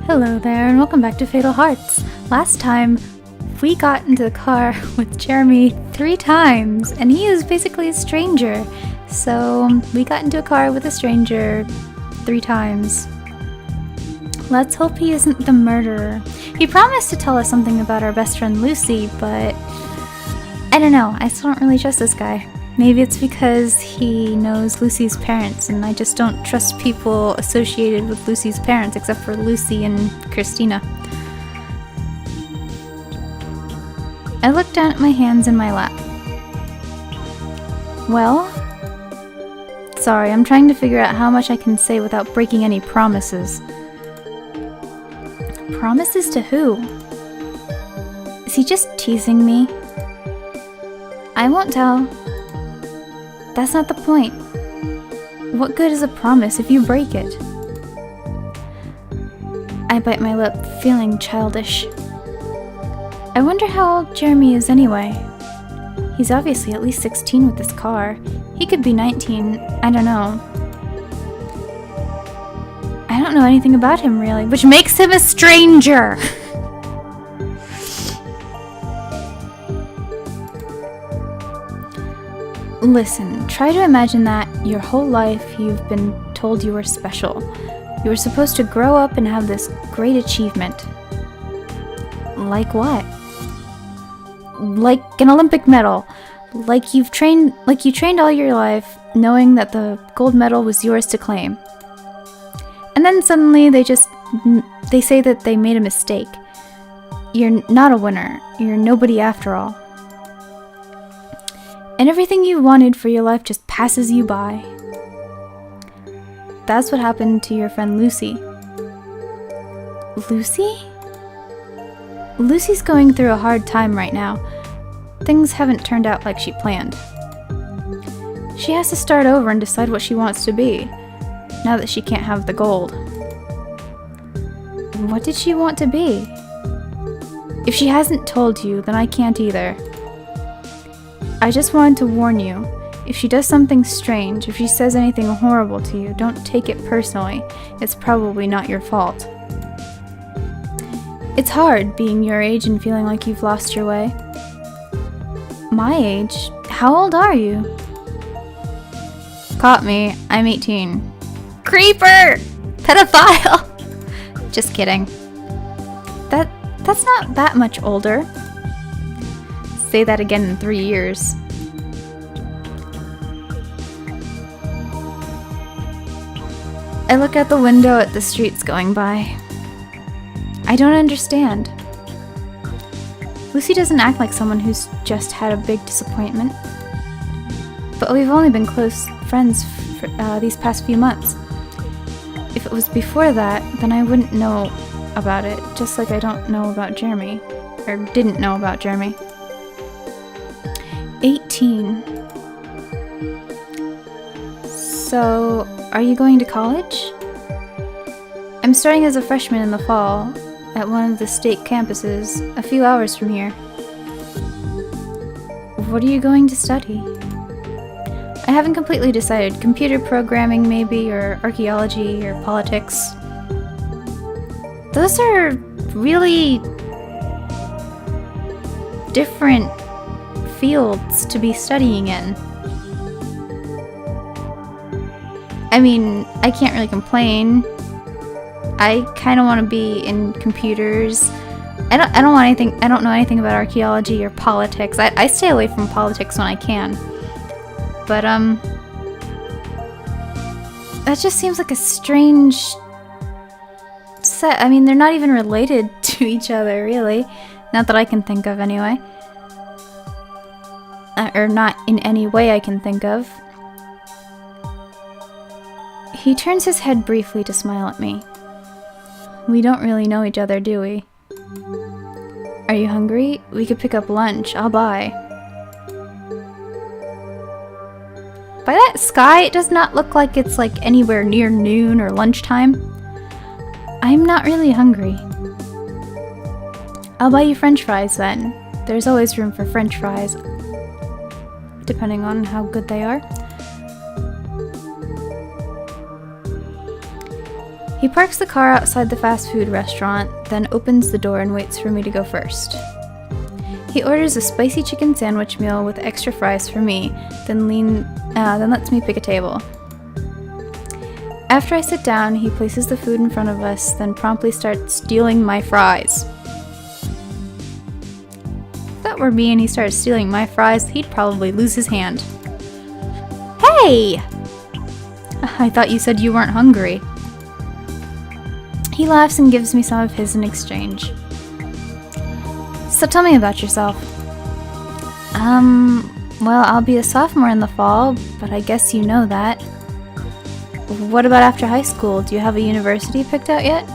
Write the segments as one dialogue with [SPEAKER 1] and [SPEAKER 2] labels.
[SPEAKER 1] Hello there, and welcome back to Fatal Hearts. Last time, we got into the car with Jeremy 3 times, and he is basically a stranger. So, we got into a car with a stranger 3 times. Let's hope he isn't the murderer. He promised to tell us something about our best friend Lucy, but I don't know, I still don't really trust this guy. Maybe it's because he knows Lucy's parents, and I just don't trust people associated with Lucy's parents, except for Lucy and Christina. I look down at my hands in my lap. Well, sorry, I'm trying to figure out how much I can say without breaking any promises. Promises to who? Is he just teasing me? I won't tell. That's not the point. What good is a promise if you break it? I bite my lip, feeling childish. I wonder how old Jeremy is anyway. He's obviously at least 16 with this car. He could be 19, I don't know. I don't know anything about him really, which makes him a stranger! Listen, try to imagine that your whole life you've been told you were special. You were supposed to grow up and have this great achievement. Like what? Like an Olympic medal. Like you trained all your life, knowing that the gold medal was yours to claim. And then suddenly they say that they made a mistake. You're not a winner. You're nobody after all. And everything you wanted for your life just passes you by. That's what happened to your friend Lucy. Lucy? Lucy's going through a hard time right now. Things haven't turned out like she planned. She has to start over and decide what she wants to be, now that she can't have the gold. What did she want to be? If she hasn't told you, then I can't either. I just wanted to warn you, if she does something strange, if she says anything horrible to you, don't take it personally. It's probably not your fault. It's hard being your age and feeling like you've lost your way. My age? How old are you? Caught me. I'm 18. Creeper! Pedophile! Just kidding. That's not that much older. Say that again in 3 years. I look out the window at the streets going by. I don't understand. Lucy doesn't act like someone who's just had a big disappointment. But we've only been close friends for these past few months. If it was before that, then I wouldn't know about it, just like I don't know about Jeremy. Or didn't know about Jeremy. 18. So, are you going to college? I'm starting as a freshman in the fall at one of the state campuses a few hours from here. What are you going to study? I haven't completely decided. Computer programming maybe, or archaeology, or politics. Those are really different fields to be studying in. I mean, I can't really complain. I kind of want to be in computers. I don't know anything about archaeology or politics. I stay away from politics when I can. But that just seems like a strange set. I mean, they're not even related to each other, really. Not that I can think of anyway. Or not in any way I can think of. He turns his head briefly to smile at me. We don't really know each other, do we? Are you hungry? We could pick up lunch. I'll buy. By that sky, it does not look like it's like anywhere near noon or lunchtime. I'm not really hungry. I'll buy you french fries then. There's always room for french fries, depending on how good they are. He parks the car outside the fast food restaurant, then opens the door and waits for me to go first. He orders a spicy chicken sandwich meal with extra fries for me, then lets me pick a table. After I sit down, he places the food in front of us, then promptly starts stealing my fries. If that were me and he started stealing my fries, he'd probably lose his hand. Hey! I thought you said you weren't hungry. He laughs and gives me some of his in exchange. So tell me about yourself. Well, I'll be a sophomore in the fall, but I guess you know that. What about after high school? Do you have a university picked out yet?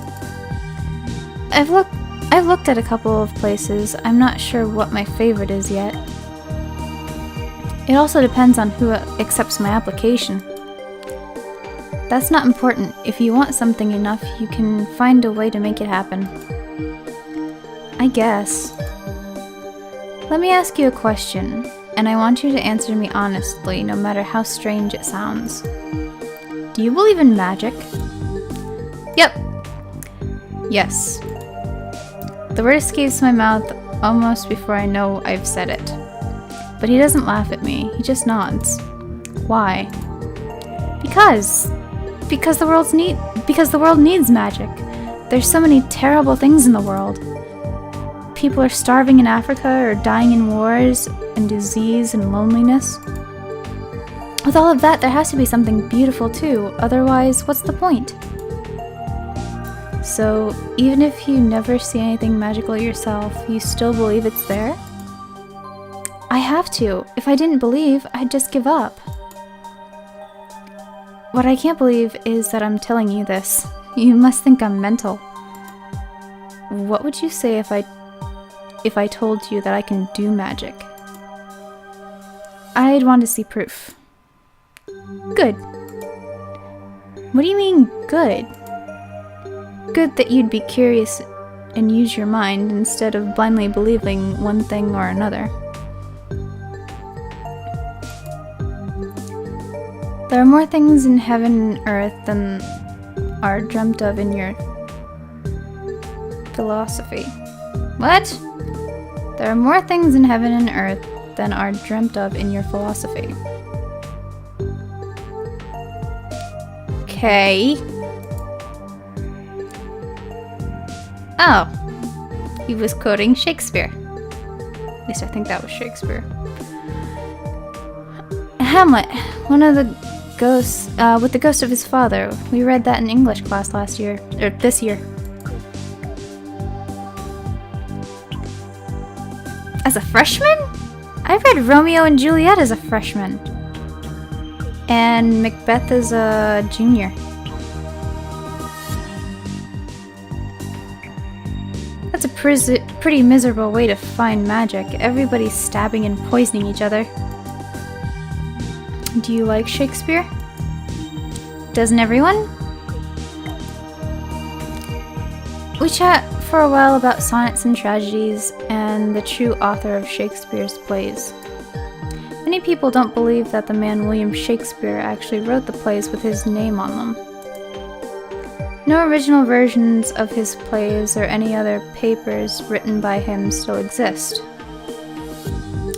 [SPEAKER 1] I've looked at a couple of places. I'm not sure what my favorite is yet. It also depends on who accepts my application. That's not important. If you want something enough, you can find a way to make it happen. I guess. Let me ask you a question, and I want you to answer me honestly, no matter how strange it sounds. Do you believe in magic? Yep. Yes. The word escapes my mouth almost before I know I've said it. But he doesn't laugh at me, he just nods. Why? Because the world needs magic. There's so many terrible things in the world. People are starving in Africa or dying in wars and disease and loneliness. With all of that, there has to be something beautiful too, otherwise, what's the point? So, even if you never see anything magical yourself, you still believe it's there? I have to. If I didn't believe, I'd just give up. What I can't believe is that I'm telling you this. You must think I'm mental. What would you say if I told you that I can do magic? I'd want to see proof. Good. What do you mean, good? Good that you'd be curious and use your mind instead of blindly believing one thing or another. There are more things in heaven and earth than are dreamt of in your philosophy. What? There are more things in heaven and earth than are dreamt of in your philosophy. Okay. Oh. He was quoting Shakespeare. At least I think that was Shakespeare. Hamlet, one of the ghosts, with the ghost of his father. We read that in English class last year, or this year. As a freshman? I read Romeo and Juliet as a freshman. And Macbeth as a junior. That's a pretty miserable way to find magic. Everybody's stabbing and poisoning each other. Do you like Shakespeare? Doesn't everyone? We chat for a while about sonnets and tragedies and the true author of Shakespeare's plays. Many people don't believe that the man William Shakespeare actually wrote the plays with his name on them. No original versions of his plays or any other papers written by him still exist.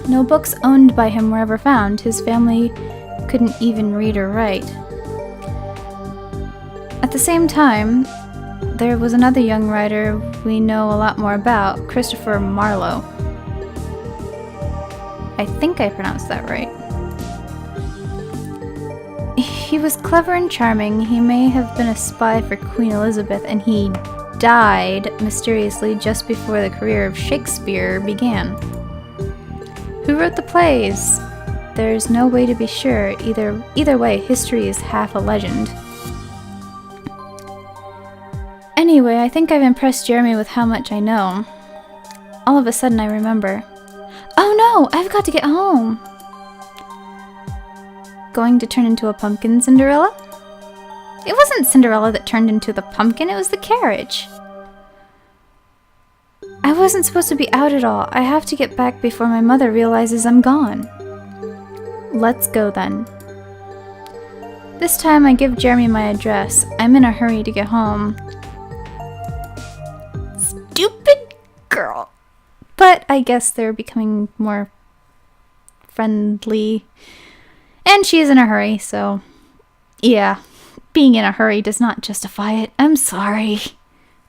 [SPEAKER 1] No books owned by him were ever found. His family couldn't even read or write. At the same time, there was another young writer we know a lot more about, Christopher Marlowe. I think I pronounced that right. He was clever and charming. He may have been a spy for Queen Elizabeth, and he died mysteriously just before the career of Shakespeare began. Who wrote the plays? There's no way to be sure. Either way, history is half a legend. Anyway, I think I've impressed Jeremy with how much I know. All of a sudden I remember. Oh no! I've got to get home! Going to turn into a pumpkin, Cinderella? It wasn't Cinderella that turned into the pumpkin, it was the carriage. I wasn't supposed to be out at all. I have to get back before my mother realizes I'm gone. Let's go then. This time I give Jeremy my address. I'm in a hurry to get home. Stupid girl. But I guess they're becoming more friendly. And she is in a hurry, so yeah. Being in a hurry does not justify it. I'm sorry.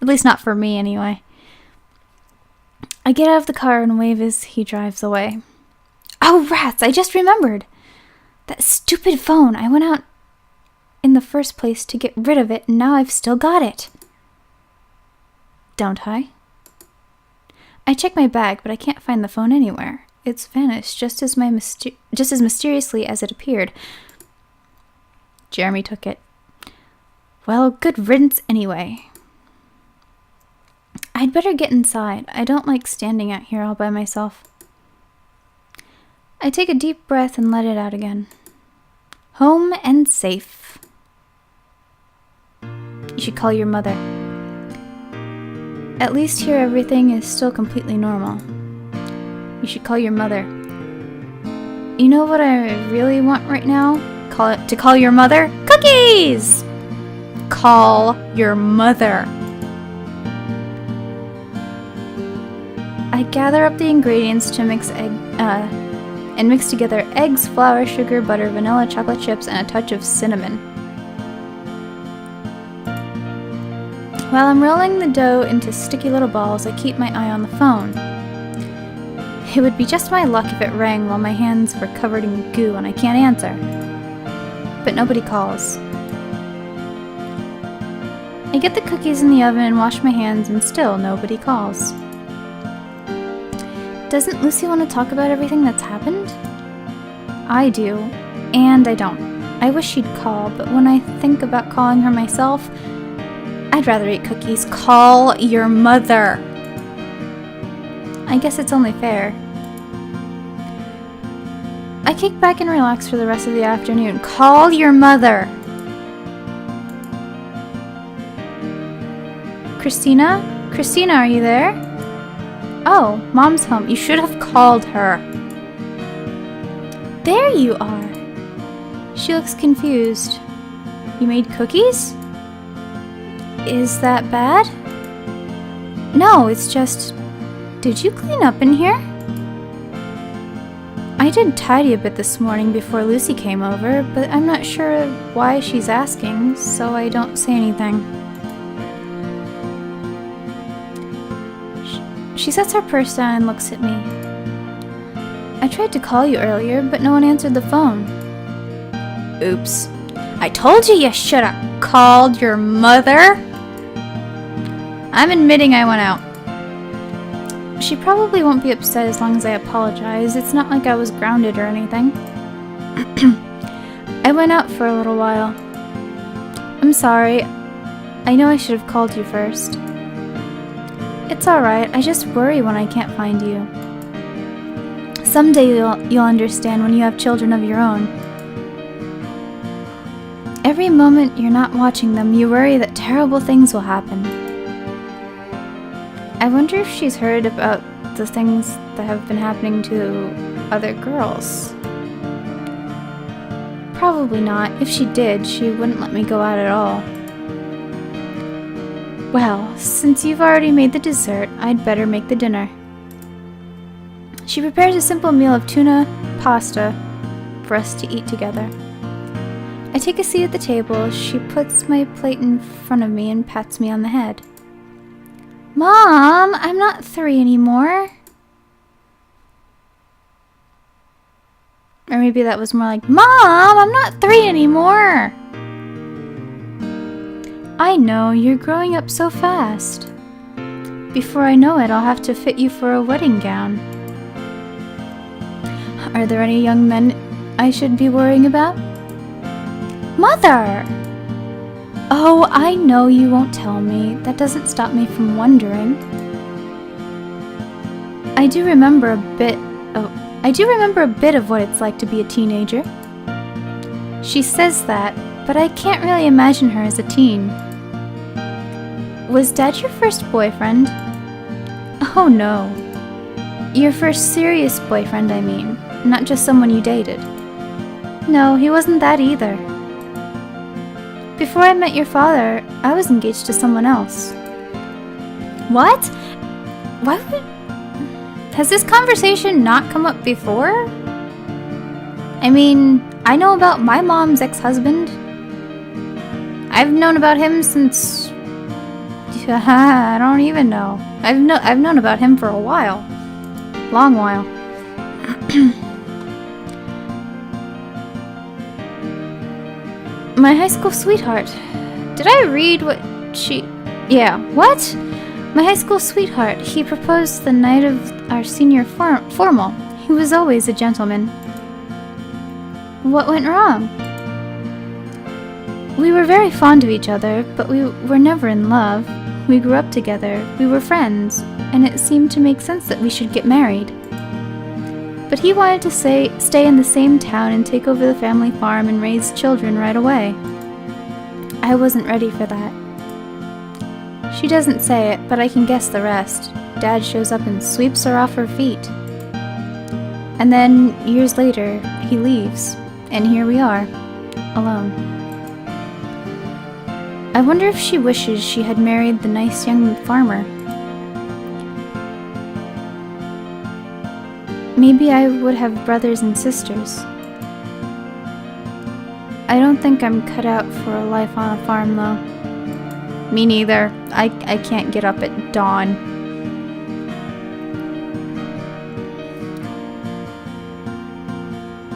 [SPEAKER 1] At least not for me, anyway. I get out of the car and wave as he drives away. Oh, rats! I just remembered! That stupid phone. I went out in the first place to get rid of it, and now I've still got it. Don't I? I check my bag, but I can't find the phone anywhere. It's vanished just as mysteriously as it appeared. Jeremy took it. Well, good riddance anyway. I'd better get inside. I don't like standing out here all by myself. I take a deep breath and let it out again. Home and safe. You should call your mother. At least here everything is still completely normal. You should call your mother. You know what I really want right now? Call your mother? Cookies! Call your mother. I gather up the ingredients to mix together eggs, flour, sugar, butter, vanilla, chocolate chips, and a touch of cinnamon. While I'm rolling the dough into sticky little balls, I keep my eye on the phone. It would be just my luck if it rang while my hands were covered in goo and I can't answer. But nobody calls. I get the cookies in the oven and wash my hands, and still nobody calls. Doesn't Lucy want to talk about everything that's happened? I do, and I don't. I wish she'd call, but when I think about calling her myself, I'd rather eat cookies. Call your mother. I guess it's only fair. I kick back and relax for the rest of the afternoon. Call your mother. Christina? Christina, are you there? Oh, Mom's home. You should have called her. There you are. She looks confused. You made cookies? Is that bad? No, it's just... Did you clean up in here? I did tidy a bit this morning before Lucy came over, but I'm not sure why she's asking, so I don't say anything. She sets her purse down and looks at me. I tried to call you earlier, but no one answered the phone. Oops. I told you you should have called your mother. I'm admitting I went out. She probably won't be upset as long as I apologize. It's not like I was grounded or anything. I went out for a little while. I'm sorry. I know I should have called you first. It's alright. I just worry when I can't find you. Someday you'll understand when you have children of your own. Every moment you're not watching them, you worry that terrible things will happen. I wonder if she's heard about the things that have been happening to other girls. Probably not. If she did, she wouldn't let me go out at all. Well, since you've already made the dessert, I'd better make the dinner. She prepares a simple meal of tuna pasta for us to eat together. I take a seat at the table. She puts my plate in front of me and pats me on the head. Mom, I'm not 3 anymore. Or maybe that was more like, Mom, I'm not 3 anymore. I know, you're growing up so fast. Before I know it, I'll have to fit you for a wedding gown. Are there any young men I should be worrying about? Mother! Oh, I know you won't tell me. That doesn't stop me from wondering. I do remember a bit of what it's like to be a teenager. She says that, but I can't really imagine her as a teen. Was Dad your first boyfriend? Oh no. Your first serious boyfriend, I mean. Not just someone you dated. No, he wasn't that either. Before I met your father, I was engaged to someone else. What? Why would... Has this conversation not come up before? I mean, I know about my mom's ex-husband. I've known about him since... I don't even know. I've known about him for a while. Long while. My high school sweetheart. Did I read what she... Yeah, what? My high school sweetheart. He proposed the night of our senior formal. He was always a gentleman. What went wrong? We were very fond of each other, but we were never in love. We grew up together, we were friends, and it seemed to make sense that we should get married. But he wanted to stay in the same town and take over the family farm and raise children right away. I wasn't ready for that. She doesn't say it, but I can guess the rest. Dad shows up and sweeps her off her feet. And then, years later, he leaves, and here we are, alone. I wonder if she wishes she had married the nice young farmer. Maybe I would have brothers and sisters. I don't think I'm cut out for a life on a farm, though. Me neither. I can't get up at dawn.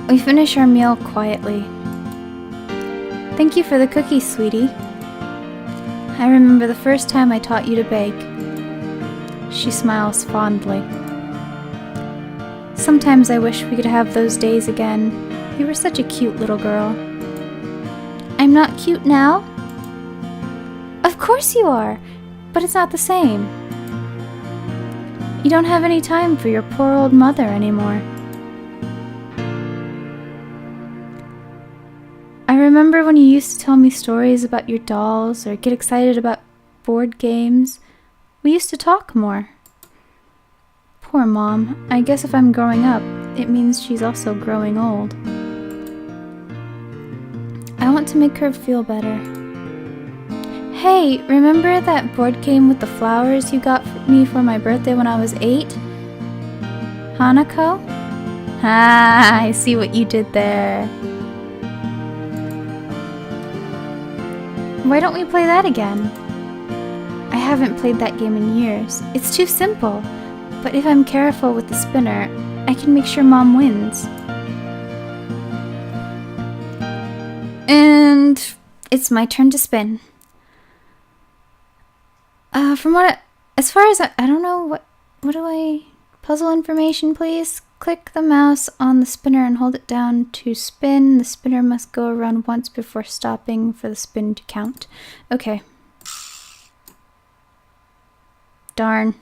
[SPEAKER 1] We finish our meal quietly. Thank you for the cookies, sweetie. I remember the first time I taught you to bake. She smiles fondly. Sometimes I wish we could have those days again. You were such a cute little girl. I'm not cute now? Of course you are, but it's not the same. You don't have any time for your poor old mother anymore. I remember when you used to tell me stories about your dolls or get excited about board games. We used to talk more. Poor Mom. I guess if I'm growing up, it means she's also growing old. I want to make her feel better. Hey, remember that board game with the flowers you got me for my birthday when I was 8? Hanako? Ah, I see what you did there. Why don't we play that again? I haven't played that game in years. It's too simple, but if I'm careful with the spinner, I can make sure Mom wins. And it's my turn to spin. As far as I don't know, what do I... Puzzle information, please. Click the mouse on the spinner and hold it down to spin. The spinner must go around once before stopping for the spin to count. Okay. Darn.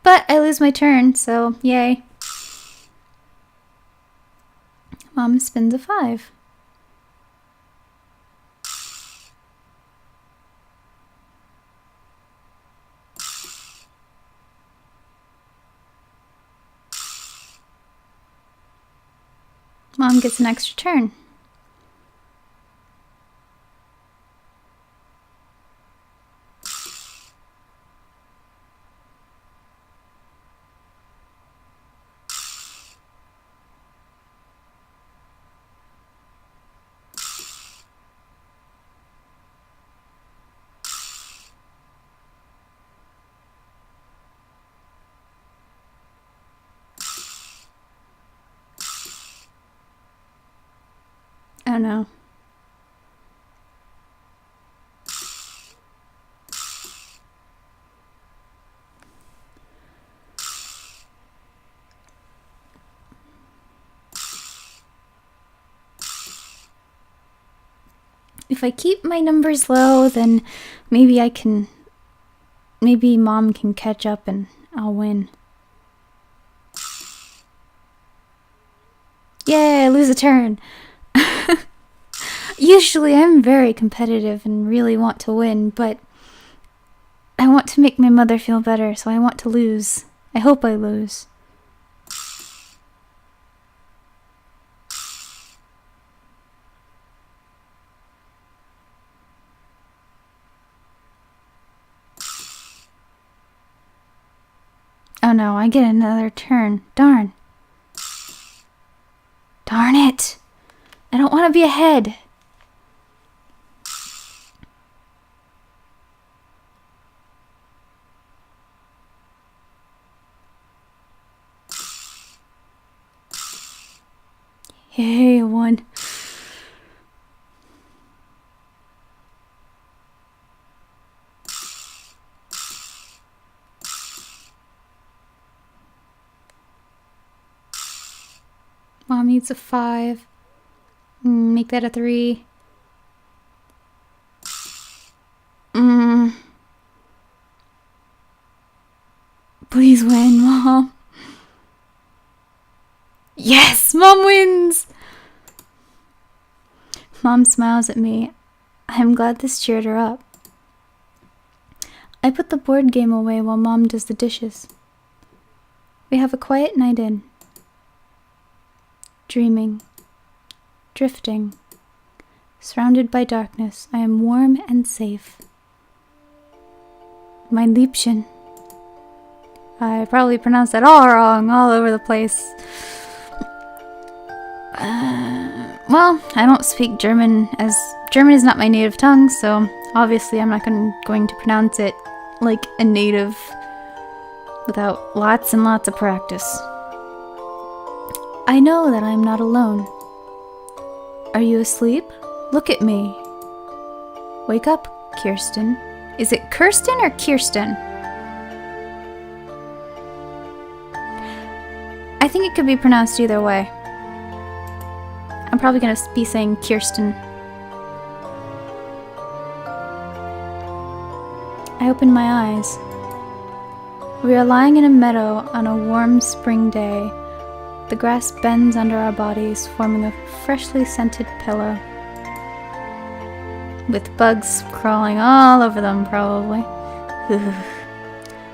[SPEAKER 1] But I lose my turn, so yay. Mom spins a 5. Mom gets an extra turn. Oh no. If I keep my numbers low, then maybe Mom can catch up and I'll win. Yay, I lose a turn. Usually I'm very competitive and really want to win, but I want to make my mother feel better, so I want to lose. I hope I lose. no, I get another turn. Darn. Darn it! I don't want to be ahead. Yay, I won. Mom needs a 5. Make that a 3. Please win, Mom. Yes, Mom wins! Mom smiles at me. I'm glad this cheered her up. I put the board game away while Mom does the dishes. We have a quiet night in. Dreaming. Drifting. Surrounded by darkness, I am warm and safe. Mein Liebchen. I probably pronounced that all wrong, all over the place. Well, I don't speak German, as German is not my native tongue, so obviously I'm not going to pronounce it like a native without lots and lots of practice. I know that I'm not alone. Are you asleep? Look at me. Wake up, Kirsten. Is it Kirsten or Kirsten? I think it could be pronounced either way. I'm probably going to be saying Kirsten. I open my eyes. We are lying in a meadow on a warm spring day. The grass bends under our bodies, forming a freshly scented pillow. With bugs crawling all over them, probably.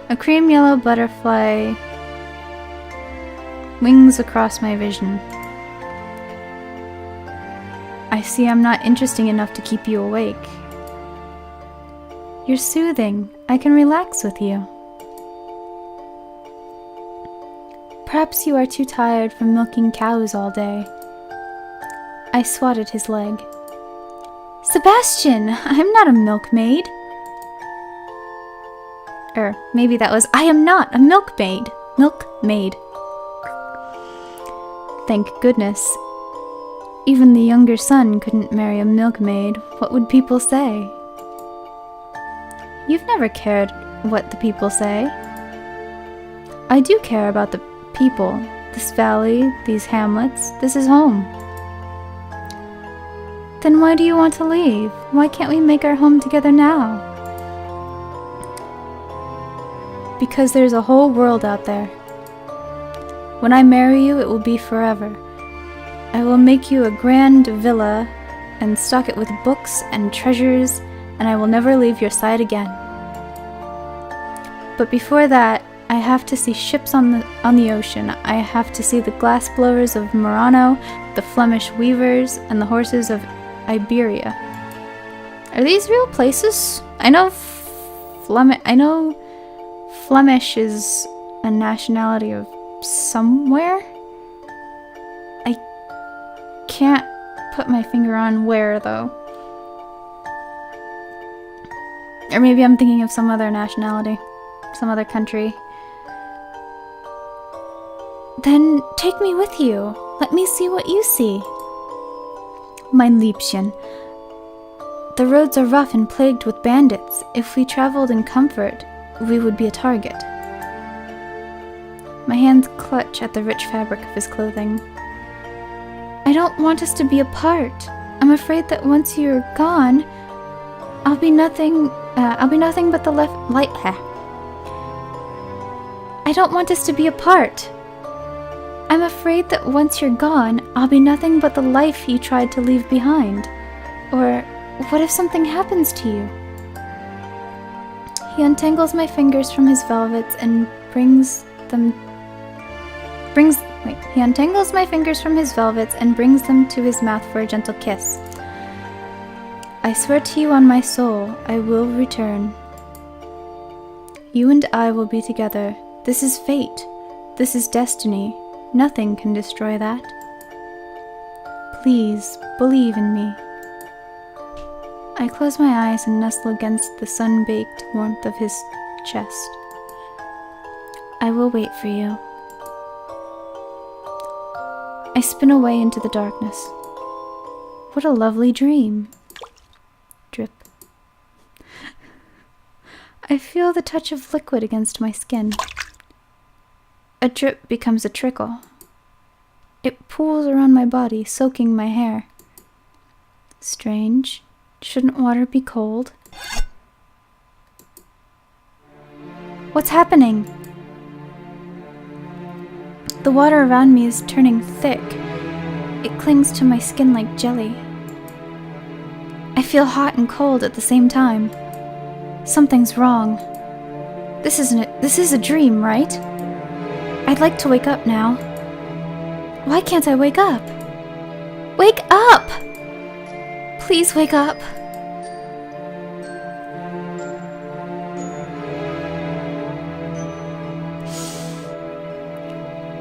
[SPEAKER 1] A cream yellow butterfly wings across my vision. I see I'm not interesting enough to keep you awake. You're soothing. I can relax with you. Perhaps you are too tired from milking cows all day. I swatted his leg. Sebastian, I'm not a milkmaid. Maybe that was, I am not a milkmaid. Milkmaid. Thank goodness. Even the younger son couldn't marry a milkmaid. What would people say? You've never cared what the people say. I do care about the people. This valley, these hamlets, this is home. Then why do you want to leave? Why can't we make our home together now? Because there's a whole world out there. When I marry you, it will be forever. I will make you a grand villa and stock it with books and treasures, and I will never leave your side again. But before that, I have to see ships on the ocean. I have to see the glass blowers of Murano, the Flemish weavers, and the horses of Iberia. Are these real places? I know Flemish is a nationality of somewhere. I can't put my finger on where, though. Or maybe I'm thinking of some other nationality, some other country. Then take me with you. Let me see what you see. Mein Liebchen, the roads are rough and plagued with bandits. If we traveled in comfort, we would be a target. My hands clutch at the rich fabric of his clothing. I don't want us to be apart. I'm afraid that once you're gone, I'll be nothing but the light. I don't want us to be apart. I'm afraid that once you're gone, I'll be nothing but the life you tried to leave behind. Or what if something happens to you? He untangles my fingers from his velvets and brings them to his mouth for a gentle kiss. I swear to you on my soul, I will return. You and I will be together This is fate. This is destiny. Nothing can destroy that. Please, believe in me. I close my eyes and nestle against the sun-baked warmth of his chest. I will wait for you. I spin away into the darkness. What a lovely dream. Drip. I feel the touch of liquid against my skin. A drip becomes a trickle. It pools around my body, soaking my hair. Strange. Shouldn't water be cold? What's happening? The water around me is turning thick. It clings to my skin like jelly. I feel hot and cold at the same time. Something's wrong. This is a dream, right? I'd like to wake up now. Why can't I wake up? Wake up! Please wake up.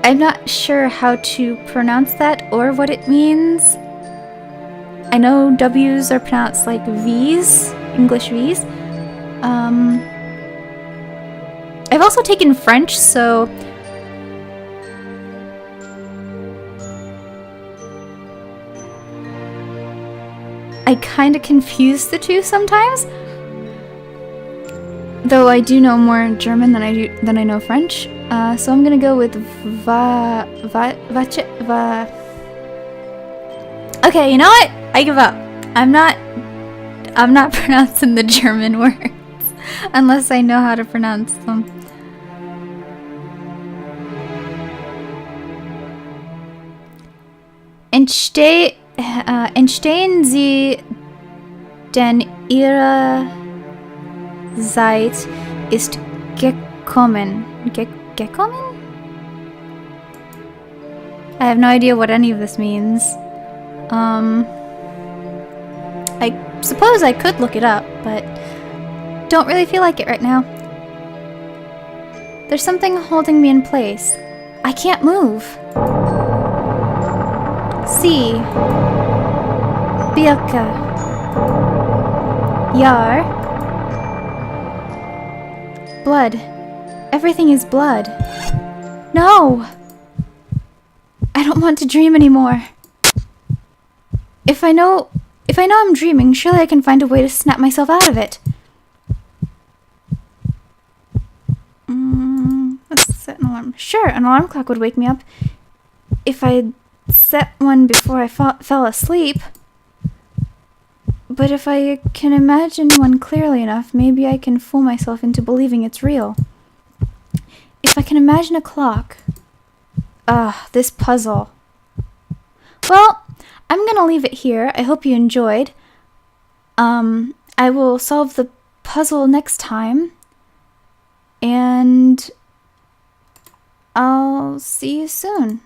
[SPEAKER 1] I'm not sure how to pronounce that or what it means. I know W's are pronounced like V's, English V's. I've also taken French, so I kind of confuse the two sometimes. Though I do know more German than I know French, so I'm gonna go with Okay, you know what? I give up. I'm not pronouncing the German words unless I know how to pronounce them. Entstehen Sie denn Ihre Zeit ist gekommen. Gekommen? I have no idea what any of this means. I suppose I could look it up, but don't really feel like it right now. There's something holding me in place. I can't move. See. Birke. Yar. Blood. Everything is blood. No! I don't want to dream anymore. If I know I'm dreaming, surely I can find a way to snap myself out of it. Let's set an alarm. Sure, an alarm clock would wake me up if I set one before I fell asleep. But if I can imagine one clearly enough, maybe I can fool myself into believing it's real. If I can imagine a clock. This puzzle. Well, I'm gonna leave it here. I hope you enjoyed. I will solve the puzzle next time. And I'll see you soon.